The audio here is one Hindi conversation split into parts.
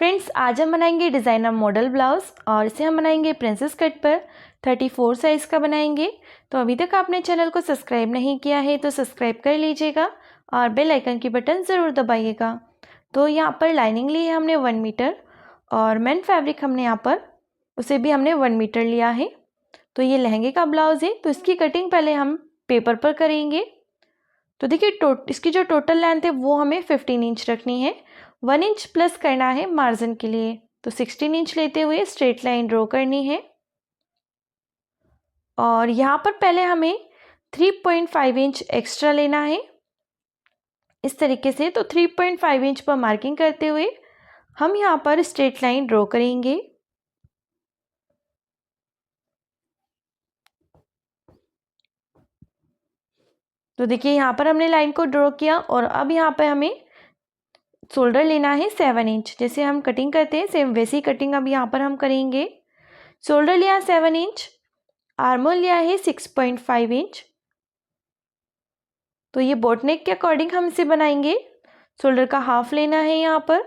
फ्रेंड्स, आज हम बनाएंगे डिज़ाइनर मॉडल ब्लाउज़ और इसे हम बनाएंगे प्रिंसेस कट पर 34 साइज़ का बनाएंगे। तो अभी तक आपने चैनल को सब्सक्राइब नहीं किया है तो सब्सक्राइब कर लीजिएगा और बेल आइकन की बटन ज़रूर दबाइएगा। तो यहाँ पर लाइनिंग ली है हमने 1 मीटर और मेन फैब्रिक हमने यहाँ पर उसे भी हमने 1 मीटर लिया है। तो ये लहंगे का ब्लाउज़ है, तो इसकी कटिंग पहले हम पेपर पर करेंगे। तो देखिए इसकी जो टोटल लेंथ है वो हमें 15 इंच रखनी है। 1 इंच प्लस करना है मार्जिन के लिए, तो 16 इंच लेते हुए स्ट्रेट लाइन ड्रॉ करनी है। और यहाँ पर पहले हमें 3.5 इंच एक्स्ट्रा लेना है इस तरीके से। तो 3.5 इंच पर मार्किंग करते हुए हम यहाँ पर स्ट्रेट लाइन ड्रॉ करेंगे। तो देखिए यहाँ पर हमने लाइन को ड्रॉ किया और अब यहाँ पर हमें शोल्डर लेना है 7 इंच। जैसे हम कटिंग करते हैं सेम वैसी कटिंग अब यहाँ पर हम करेंगे। शोल्डर लिया 7 इंच, आर्मोल लिया है 6.5 इंच। तो ये बोट नेक के अकॉर्डिंग हम इसे बनाएंगे। शोल्डर का हाफ लेना है यहाँ पर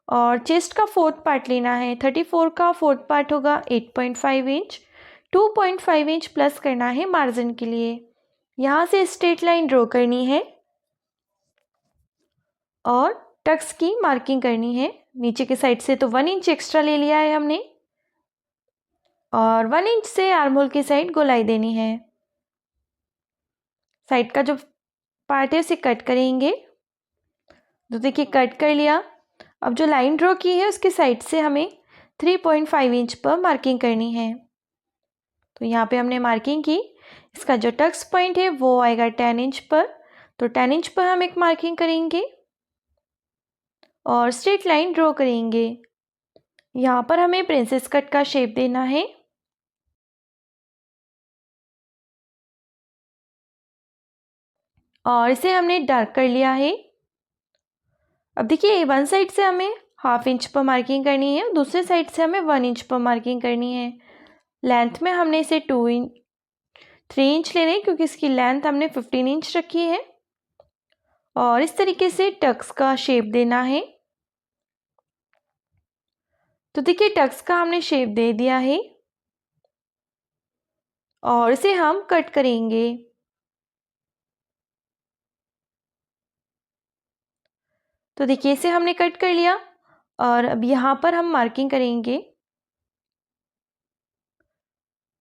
और चेस्ट का 4th पार्ट लेना है। 34 का 4th पार्ट होगा 8.5 इंच। 2.5 इंच प्लस करना है मार्जिन के लिए। यहाँ से स्ट्रेट लाइन ड्रॉ करनी है और टक्स की मार्किंग करनी है नीचे के साइड से। तो 1 इंच एक्स्ट्रा ले लिया है हमने और 1 इंच से आर्महोल की साइड गोलाई देनी है। साइड का जो पार्ट है उसे कट करेंगे। तो देखिए कट कर लिया। अब जो लाइन ड्रॉ की है उसके साइड से हमें 3.5 इंच पर मार्किंग करनी है। तो यहाँ पे हमने मार्किंग की। इसका जो टक्स पॉइंट है वो आएगा 10 इंच पर। तो 10 इंच पर हम एक मार्किंग करेंगे और स्ट्रेट लाइन ड्रॉ करेंगे। यहाँ पर हमें प्रिंसेस कट का शेप देना है। और इसे हमने डार्क कर लिया है। अब देखिए वन साइड से हमें हाफ इंच पर मार्किंग करनी है, दूसरे साइड से हमें 1 इंच पर मार्किंग करनी है। लेंथ में हमने इसे 3 इंच ले रहे हैं क्योंकि इसकी लेंथ हमने 15 इंच रखी है। और इस तरीके से टक्स का शेप देना है। तो देखिए टक्स का हमने शेप दे दिया है और इसे हम कट करेंगे। तो देखिए इसे हमने कट कर लिया और अब यहाँ पर हम मार्किंग करेंगे।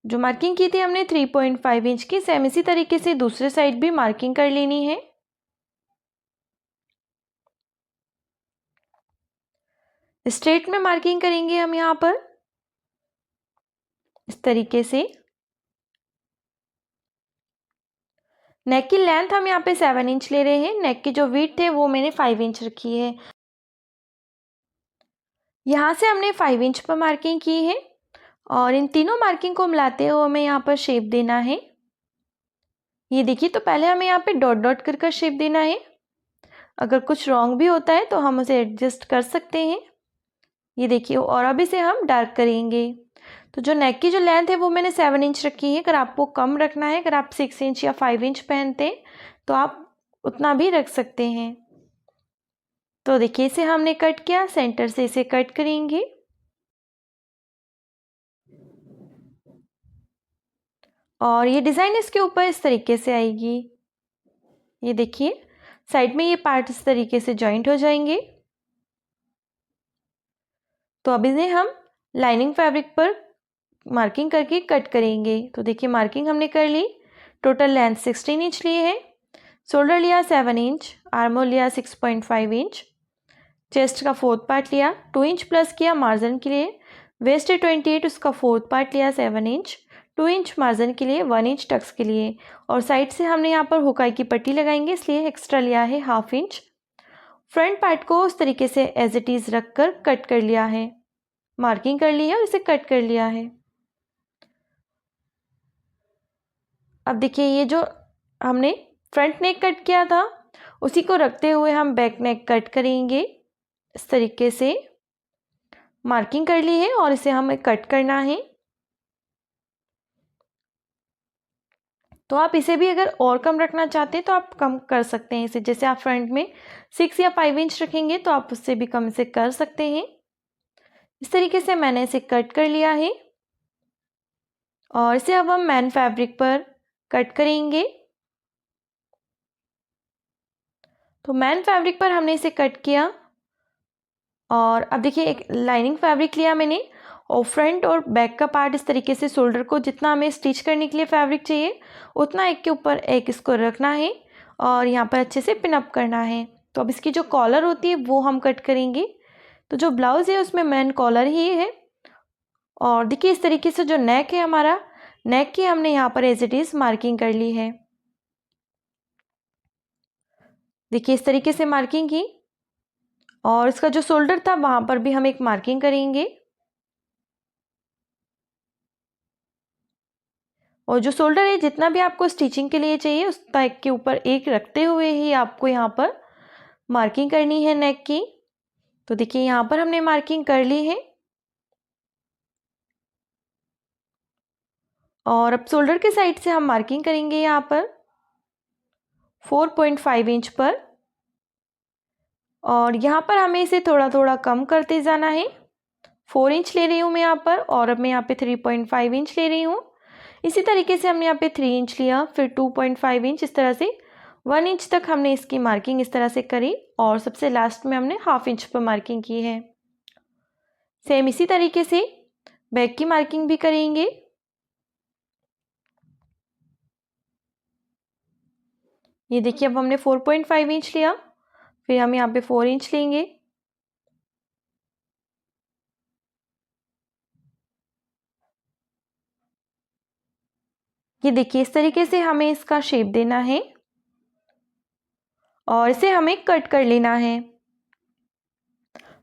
जो मार्किंग की थी हमने 3.5 इंच की, सेम इसी तरीके से दूसरे साइड भी मार्किंग कर लेनी है। स्ट्रेट में मार्किंग करेंगे हम यहाँ पर इस तरीके से। नेक की लेंथ हम यहाँ पे 7 इंच ले रहे हैं। नेक की जो विड्थ है वो मैंने 5 इंच रखी है। यहाँ से हमने 5 इंच पर मार्किंग की है और इन तीनों मार्किंग को मिलाते हुए हमें यहाँ पर शेप देना है। ये देखिए, तो पहले हमें यहाँ पे डॉट डॉट कर शेप देना है। अगर कुछ रॉन्ग भी होता है तो हम उसे एडजस्ट कर सकते हैं। ये देखिए, और अब इसे हम डार्क करेंगे। तो जो नेक की जो लेंथ है वो मैंने 7 इंच रखी है। अगर आपको कम रखना है, अगर आप 6 इंच या 5 इंच पहनते हैं तो आप उतना भी रख सकते हैं। तो देखिए इसे हमने कट किया, सेंटर से इसे कट करेंगे। और ये डिज़ाइन इसके ऊपर इस तरीके से आएगी। ये देखिए साइड में ये पार्ट इस तरीके से जॉइंट हो जाएंगे। तो अब इन्हें हम लाइनिंग फैब्रिक पर मार्किंग करके कट करेंगे। तो देखिए मार्किंग हमने कर ली। टोटल लेंथ 16 इंच लिए है। शोल्डर लिया 7 इंच, आर्महोल लिया 6.5 इंच, चेस्ट का 4th पार्ट लिया, 2 इंच प्लस किया मार्जिन के लिए। वेस्ट है 28, उसका 4th पार्ट लिया 7 इंच, 2 इंच मार्जिन के लिए, 1 इंच टक्स के लिए। और साइड से हमने यहाँ पर हुकाई की पट्टी लगाएंगे इसलिए एक्स्ट्रा लिया है हाफ इंच। फ्रंट पार्ट को उस तरीके से एज इट इज़ रख कर कट कर लिया है। मार्किंग कर ली है और इसे कट कर लिया है। अब देखिए ये जो हमने फ्रंट नेक कट किया था उसी को रखते हुए हम बैक नेक कट करेंगे। इस तरीके से मार्किंग कर ली है और इसे हमें कट करना है। तो आप इसे भी अगर और कम रखना चाहते हैं तो आप कम कर सकते हैं इसे। जैसे आप फ्रंट में 6 या 5 इंच रखेंगे तो आप उससे भी कम से कर सकते हैं। इस तरीके से मैंने इसे कट कर लिया है और इसे अब हम मेन फैब्रिक पर कट करेंगे। तो मेन फैब्रिक पर हमने इसे कट किया और अब देखिए एक लाइनिंग फैब्रिक लिया मैंने और फ्रंट और बैक का पार्ट इस तरीके से शोल्डर को जितना हमें स्टिच करने के लिए फैब्रिक चाहिए उतना एक के ऊपर एक इसको रखना है और यहाँ पर अच्छे से पिन अप करना है। तो अब इसकी जो कॉलर होती है वो हम कट करेंगे। तो जो ब्लाउज़ है उसमें मेन कॉलर ही है और देखिए इस तरीके से जो नेक है हमारा, नेक की हमने यहाँ पर एज इट इज़ मार्किंग कर ली है। देखिए इस तरीके से मार्किंग की और इसका जो शोल्डर था वहाँ पर भी हम एक मार्किंग करेंगे और जो शोल्डर है जितना भी आपको स्टिचिंग के लिए चाहिए उस टाइप के ऊपर एक रखते हुए ही आपको यहाँ पर मार्किंग करनी है नेक की। तो देखिए यहाँ पर हमने मार्किंग कर ली है और अब शोल्डर के साइड से हम मार्किंग करेंगे यहाँ पर 4.5 इंच पर और यहाँ पर हमें इसे थोड़ा थोड़ा कम करते जाना है। 4 इंच ले रही हूँ मैं यहाँ पर और अब मैं यहाँ पे 3.5 इंच ले रही हूँ। इसी तरीके से हमने यहाँ पे 3 इंच लिया, फिर 2.5 इंच, इस तरह से 1 इंच तक हमने इसकी मार्किंग इस तरह से करी और सबसे लास्ट में हमने हाफ इंच पर मार्किंग की है। सेम इसी तरीके से बैक की मार्किंग भी करेंगे। ये देखिए अब हमने 4.5 इंच लिया, फिर हम यहाँ पे 4 इंच लेंगे। ये देखिए इस तरीके से हमें इसका शेप देना है और इसे हमें कट कर लेना है।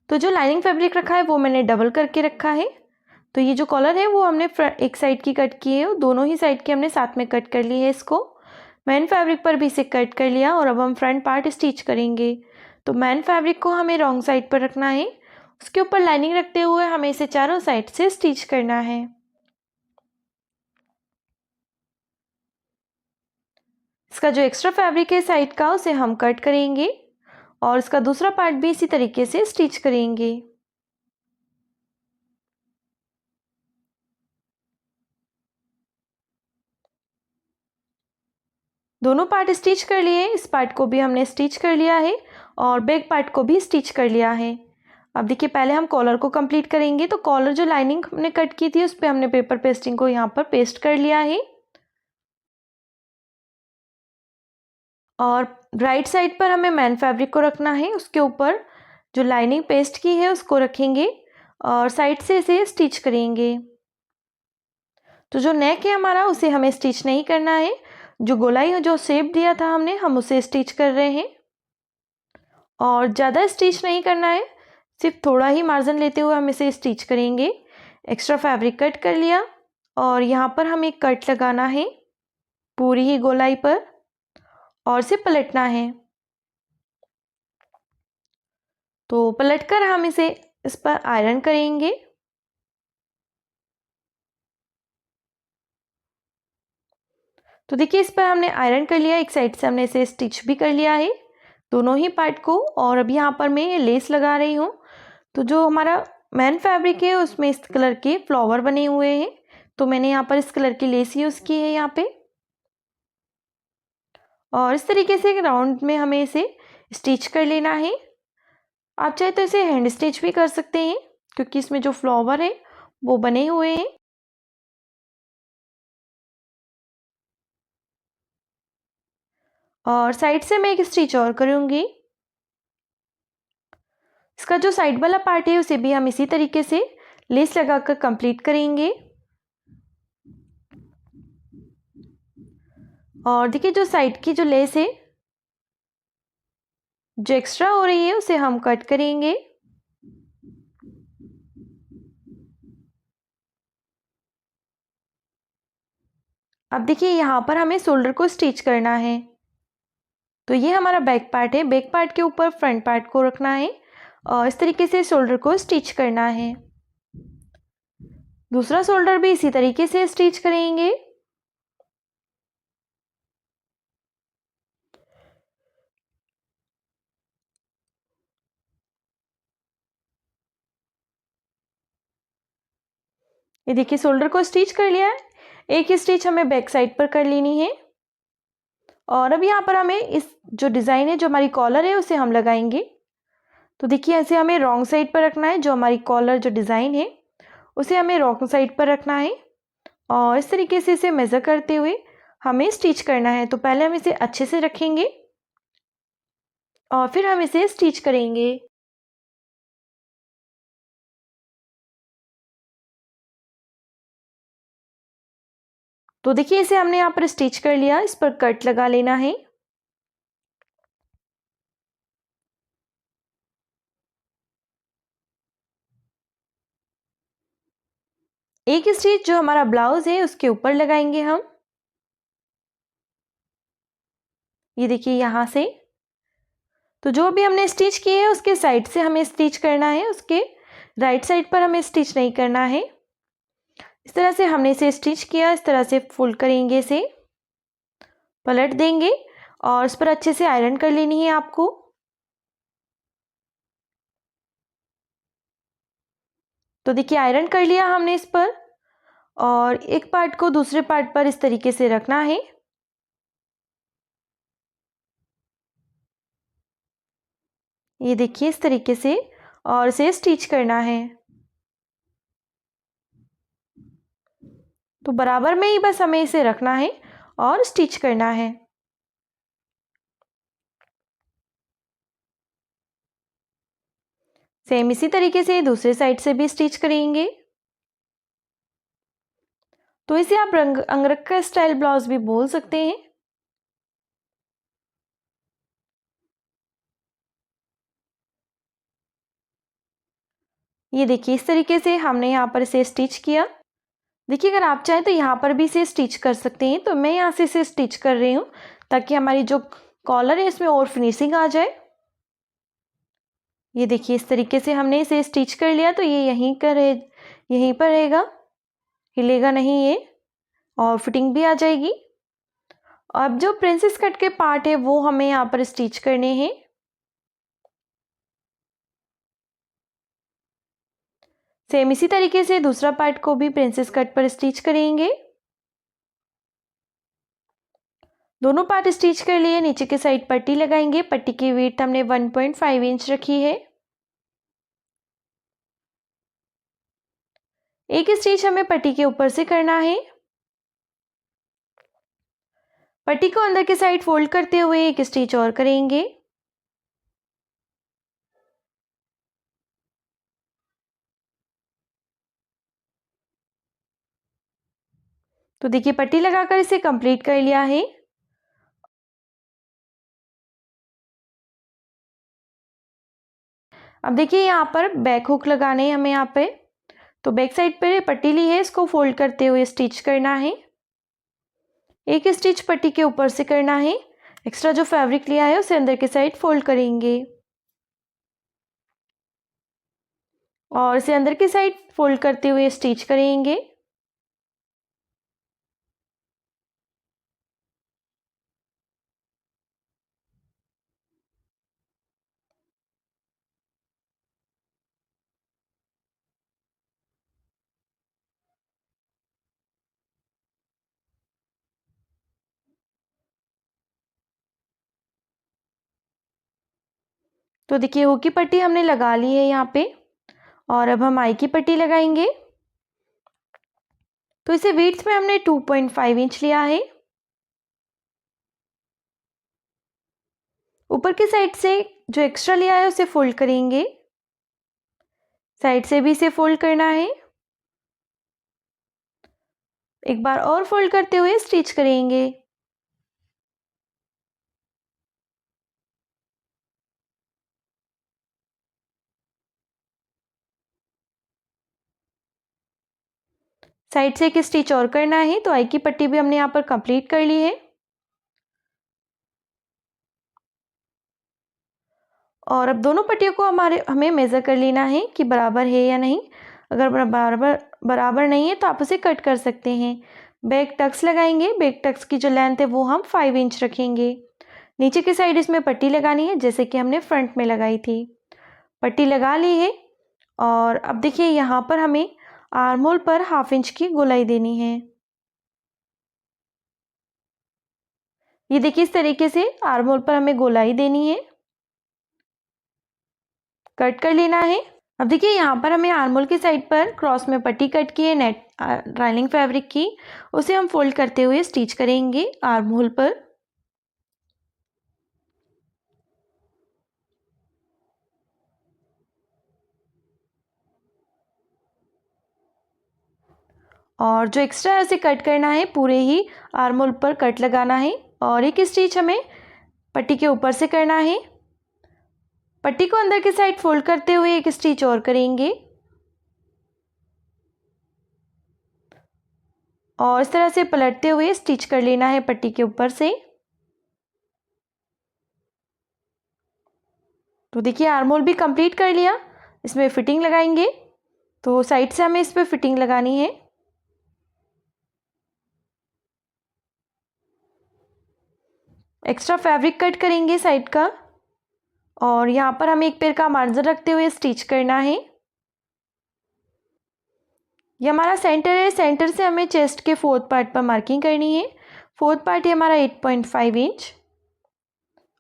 तो जो लाइनिंग फैब्रिक रखा है वो मैंने डबल करके रखा है। तो ये जो कॉलर है वो हमने एक साइड की कट की है, दोनों ही साइड की हमने साथ में कट कर ली है। इसको मेन फैब्रिक पर भी इसे कट कर लिया और अब हम फ्रंट पार्ट स्टिच करेंगे। तो मेन फैब्रिक को हमें रॉन्ग साइड पर रखना है, उसके ऊपर लाइनिंग रखते हुए हमें इसे चारों साइड से स्टिच करना है। इसका जो एक्स्ट्रा फैब्रिक है साइड का उसे हम कट करेंगे और इसका दूसरा पार्ट भी इसी तरीके से स्टिच करेंगे। दोनों पार्ट स्टिच कर लिए, इस पार्ट को भी हमने स्टिच कर लिया है और बैक पार्ट को भी स्टिच कर लिया है। अब देखिए पहले हम कॉलर को कंप्लीट करेंगे। तो कॉलर जो लाइनिंग हमने कट की थी उस पर हमने पेपर पेस्टिंग को यहाँ पर पेस्ट कर लिया है और राइट साइड पर हमें मेन फैब्रिक को रखना है, उसके ऊपर जो लाइनिंग पेस्ट की है उसको रखेंगे और साइड से इसे स्टिच करेंगे। तो जो नेक है हमारा उसे हमें स्टिच नहीं करना है, जो गोलाई जो शेप दिया था हमने हम उसे स्टिच कर रहे हैं और ज़्यादा स्टिच नहीं करना है, सिर्फ थोड़ा ही मार्जिन लेते हुए हम इसे स्टिच करेंगे। एक्स्ट्रा फैब्रिक कट कर लिया और यहाँ पर हमें कट लगाना है पूरी ही गोलाई पर और इसे पलटना है। तो पलटकर हम इसे इस पर आयरन करेंगे। तो देखिए इस पर हमने आयरन कर लिया, एक साइड से हमने इसे स्टिच भी कर लिया है दोनों ही पार्ट को और अब यहाँ पर मैं ये लेस लगा रही हूँ। तो जो हमारा मेन फैब्रिक है उसमें इस कलर के फ्लावर बने हुए हैं, तो मैंने यहाँ पर इस कलर की लेस यूज़ की है यहाँ पे और इस तरीके से राउंड में हमें इसे स्टिच कर लेना है। आप चाहे तो इसे हैंड स्टिच भी कर सकते हैं क्योंकि इसमें जो फ्लावर है वो बने हुए हैं। और साइड से मैं एक स्टिच और करूँगी। इसका जो साइड वाला पार्ट है उसे भी हम इसी तरीके से लेस लगाकर कंप्लीट करेंगे और देखिए जो साइड की जो लेस है जो एक्स्ट्रा हो रही है उसे हम कट करेंगे। अब देखिए यहाँ पर हमें शोल्डर को स्टिच करना है। तो ये हमारा बैक पार्ट है, बैक पार्ट के ऊपर फ्रंट पार्ट को रखना है और इस तरीके से शोल्डर को स्टिच करना है। दूसरा शोल्डर भी इसी तरीके से स्टिच करेंगे। ये देखिए शोल्डर को स्टिच कर लिया है। एक स्टिच हमें बैक साइड पर कर लेनी है और अब यहाँ पर हमें इस जो डिज़ाइन है, जो हमारी कॉलर है, उसे हम लगाएंगे। तो देखिए ऐसे हमें रॉन्ग साइड पर रखना है। जो हमारी कॉलर जो डिज़ाइन है उसे हमें रॉन्ग साइड पर रखना है और इस तरीके से इसे मेज़र करते हुए हमें स्टिच करना है। तो पहले हम इसे अच्छे से रखेंगे और फिर हम इसे स्टिच करेंगे। तो देखिए इसे हमने यहाँ पर स्टिच कर लिया। इस पर कट लगा लेना है। एक स्टिच जो हमारा ब्लाउज है उसके ऊपर लगाएंगे हम। ये देखिए यहाँ से। तो जो भी हमने स्टिच किए है उसके साइड से हमें स्टिच करना है, उसके राइट साइड पर हमें स्टिच नहीं करना है। इस तरह से हमने इसे स्टिच किया। इस तरह से फोल्ड करेंगे, इसे पलट देंगे और इस पर अच्छे से आयरन कर लेनी है आपको। तो देखिए आयरन कर लिया हमने इस पर और एक पार्ट को दूसरे पार्ट पर इस तरीके से रखना है। ये देखिए इस तरीके से और इसे स्टिच करना है। तो बराबर में ही बस हमें इसे रखना है और स्टिच करना है। सेम इसी तरीके से दूसरे साइड से भी स्टिच करेंगे। तो इसे आप अंगरखा स्टाइल ब्लाउज भी बोल सकते हैं। ये देखिए इस तरीके से हमने यहाँ पर इसे स्टिच किया। देखिए अगर आप चाहें तो यहाँ पर भी इसे स्टिच कर सकते हैं। तो मैं यहाँ से इसे स्टिच कर रही हूँ ताकि हमारी जो कॉलर है इसमें और फिनिशिंग आ जाए। ये देखिए इस तरीके से हमने इसे स्टिच कर लिया। तो ये यहीं पर रहेगा, हिलेगा नहीं ये और फिटिंग भी आ जाएगी। अब जो प्रिंसेस कट के पार्ट है वो हमें यहाँ पर स्टिच करने हैं। सेम इसी तरीके से दूसरा पार्ट को भी प्रिंसेस कट पर स्टिच करेंगे। दोनों पार्ट स्टिच कर लिए। नीचे के साइड पट्टी लगाएंगे। पट्टी की विड्थ हमने 1.5 इंच रखी है। एक स्टिच हमें पट्टी के ऊपर से करना है। पट्टी को अंदर के साइड फोल्ड करते हुए एक स्टिच और करेंगे। तो देखिए पट्टी लगाकर इसे कंप्लीट कर लिया है। अब देखिए यहाँ पर बैक हुक लगाने हैं हमें यहाँ पे। तो बैक साइड पर पट्टी ली है, इसको फोल्ड करते हुए स्टिच करना है। एक स्टिच पट्टी के ऊपर से करना है। एक्स्ट्रा जो फैब्रिक लिया है उसे अंदर के साइड फोल्ड करेंगे और इसे अंदर की साइड फोल्ड करते हुए स्टिच करेंगे। तो देखिए हुक की पट्टी हमने लगा ली है यहाँ पे और अब हम आई की पट्टी लगाएंगे। तो इसे विड्थ में हमने 2.5 इंच लिया है। ऊपर की साइड से जो एक्स्ट्रा लिया है उसे फोल्ड करेंगे। साइड से भी इसे फोल्ड करना है। एक बार और फोल्ड करते हुए स्टिच करेंगे। साइड से एक स्टिच और करना है। तो आई की पट्टी भी हमने यहाँ पर कंप्लीट कर ली है और अब दोनों पट्टियों को हमें मेज़र कर लेना है कि बराबर है या नहीं। अगर बराबर नहीं है तो आप उसे कट कर सकते हैं। बैक टक्स लगाएंगे। बैक टक्स की जो लेंथ है वो हम 5 इंच रखेंगे। नीचे की साइड इसमें पट्टी लगानी है जैसे कि हमने फ्रंट में लगाई थी। पट्टी लगा ली है और अब देखिए यहाँ पर हमें आर्म होल पर 1/2 इंच की गोलाई देनी है। ये देखिए इस तरीके से आर्म होल पर हमें गोलाई देनी है, कट कर लेना है। अब देखिए यहाँ पर हमें आर्म होल की साइड पर क्रॉस में पट्टी कट की है नेट लाइनिंग फैब्रिक की, उसे हम फोल्ड करते हुए स्टिच करेंगे आर्म होल पर। और जो एक्स्ट्रा है उसे कट करना है, पूरे ही आर्म होल पर कट लगाना है और एक स्टिच हमें पट्टी के ऊपर से करना है। पट्टी को अंदर की साइड फोल्ड करते हुए एक स्टिच और करेंगे और इस तरह से पलटते हुए स्टिच कर लेना है पट्टी के ऊपर से। तो देखिए आर्म होल भी कंप्लीट कर लिया। इसमें फिटिंग लगाएंगे, तो साइड से हमें इस पर फिटिंग लगानी है। एक्स्ट्रा फैब्रिक कट करेंगे साइड का और यहाँ पर हमें एक पैर का मार्जिन रखते हुए स्टिच करना है। ये हमारा सेंटर है, सेंटर से हमें चेस्ट के 4th पार्ट पर मार्किंग करनी है। 4th पार्ट है हमारा 8.5 इंच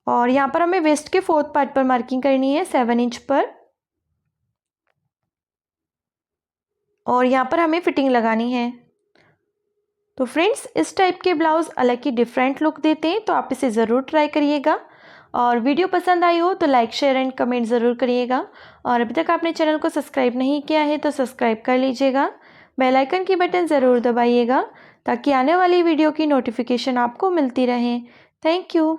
और यहाँ पर हमें वेस्ट के 4th पार्ट पर मार्किंग करनी है 7 इंच पर और यहाँ पर हमें फिटिंग लगानी है। तो फ्रेंड्स इस टाइप के ब्लाउज अलग ही डिफरेंट लुक देते हैं, तो आप इसे ज़रूर ट्राई करिएगा। और वीडियो पसंद आई हो तो लाइक शेयर एंड कमेंट ज़रूर करिएगा। और अभी तक आपने चैनल को सब्सक्राइब नहीं किया है तो सब्सक्राइब कर लीजिएगा, बेल आइकन की बटन ज़रूर दबाइएगा ताकि आने वाली वीडियो की नोटिफिकेशन आपको मिलती रहे। Thank you.